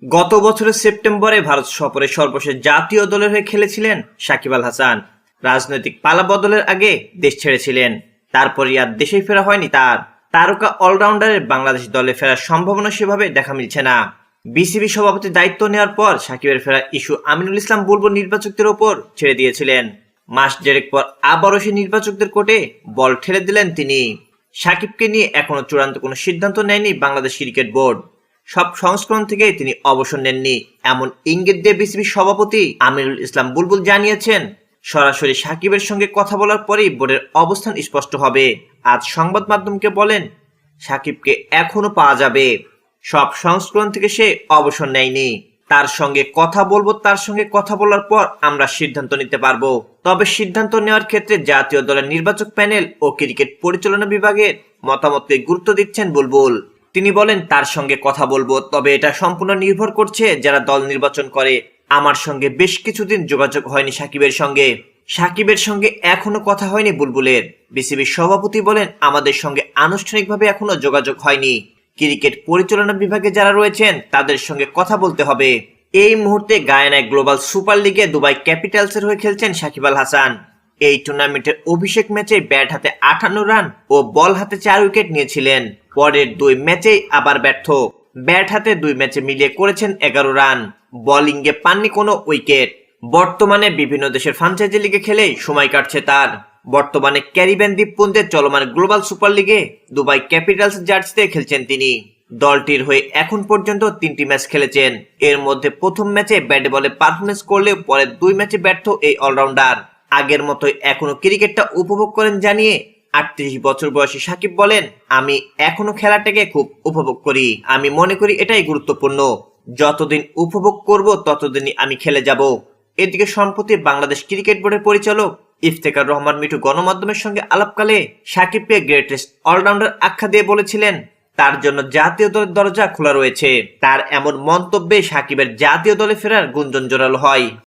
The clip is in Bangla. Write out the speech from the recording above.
গত বছরের সেপ্টেম্বরে ভারত সফরে সর্বশেষ জাতীয় দলের হয়ে খেলেছিলেন সাকিব আল হাসান। রাজনৈতিক পালাবদলের আগে দেশ ছেড়েছিলেন, তারপরই আর দেশে ফেরা হয়নি তার। তারকা অলরাউন্ডারের বাংলাদেশ দলে ফেরার সম্ভাবনা সেভাবে দেখা মিলছে না। বিসিবি সভাপতির দায়িত্ব নেওয়ার পর সাকিবের ফেরা ইস্যু আমিনুল ইসলাম বুলবুল নির্বাচকদের ওপর ছেড়ে দিয়েছিলেন। মাস দেড়েক পর আবারও সেই নির্বাচকদের কোর্টে বল ঠেলে দিলেন তিনি। সাকিবকে নিয়ে এখনো চূড়ান্ত কোনো সিদ্ধান্ত নেয়নি বাংলাদেশ ক্রিকেট বোর্ড। সব সংস্করণ থেকে তিনি অবসর নেননি, এমন ইঙ্গিত দিয়ে বিসিবি সভাপতি আমিনুল ইসলাম বুলবুল জানিয়েছেন, সরাসরি সাকিবের সঙ্গে কথা বলার পরেই বোর্ডের অবস্থান স্পষ্ট হবে। আজ সংবাদ মাধ্যমকে বলেন, সাকিবকে এখনো পাওয়া যাবে। সব সংস্করণ থেকে সে অবসর নেয়নি। তার সঙ্গে কথা বলবো, তার সঙ্গে কথা বলার পর আমরা সিদ্ধান্ত নিতে পারবো। তবে সিদ্ধান্ত নেওয়ার ক্ষেত্রে জাতীয় দলের নির্বাচক প্যানেল ও ক্রিকেট পরিচালনা বিভাগের মতামতকে গুরুত্ব দিচ্ছেন বুলবুল। তিনি বলেন, তার সঙ্গে কথা বলবো, তবে এটা সম্পূর্ণ নির্ভর করছে যারা দল নির্বাচন করে। আমার সঙ্গে বেশ কিছুদিন যোগাযোগ হয়নি সাকিবের সঙ্গে এখনো কথা হয়নি বুলবুলের। বিসিবির সভাপতি বলেন, আমাদের সঙ্গে আনুষ্ঠানিকভাবে এখনো যোগাযোগ হয়নি। ক্রিকেট পরিচালনা বিভাগে যারা রয়েছেন তাদের সঙ্গে কথা বলতে হবে। এই মুহূর্তে গায়ানায় গ্লোবাল সুপার লিগে দুবাই ক্যাপিটালসের হয়ে খেলছেন সাকিব আল হাসান। এই টুর্নামেন্টের অভিষেক ম্যাচে ব্যাট হাতে 58 রান ও বল হাতে 4 উইকেট নিয়েছিলেন। পরের 2 ম্যাচেই আবার ব্যর্থ। ব্যাট হাতে 2 ম্যাচে মিলিয়ে করেছেন 11 রান, বোলিংয়ে পাননি কোনো উইকেট। বর্তমানে বিভিন্ন দেশের ফ্র্যাঞ্চাইজি লিগে খেলে সময় কাটছে তার। বর্তমানে ক্যারিবিয়ান দ্বীপপুঞ্জে চলমান গ্লোবাল সুপার লিগে দুবাই ক্যাপিটালস জার্সিতে খেলছেন তিনি। দলটির হয়ে এখন পর্যন্ত 3টি ম্যাচ খেলেছেন। এর মধ্যে প্রথম ম্যাচে ব্যাটে বলে পারফরমেন্স করলেও পরের 2 ম্যাচে ব্যর্থ এই অলরাউন্ডার। আগের মতোই এখনো ক্রিকেটটা উপভোগ করেন জানিয়ে 38 বছর বয়সী সাকিব বলেন, আমি এখনো খেলাটাকে খুব উপভোগ করি। আমি মনে করি এটাই গুরুত্বপূর্ণ। যতদিন উপভোগ করব ততদিনই আমি খেলে যাব। এদিকে সম্প্রতি বাংলাদেশ ক্রিকেট বোর্ডের পরিচালক ইফতেখার রহমান মিঠু গণমাধ্যমের সঙ্গে আলাপকালে সাকিবকে গ্রেটেস্ট অলরাউন্ডার আখ্যা দিয়ে বলেছিলেন, তার জন্য জাতীয় দলের দরজা খোলা রয়েছে। তার এমন মন্তব্যে সাকিবের জাতীয় দলে ফেরার গুঞ্জন জোরালো হয়।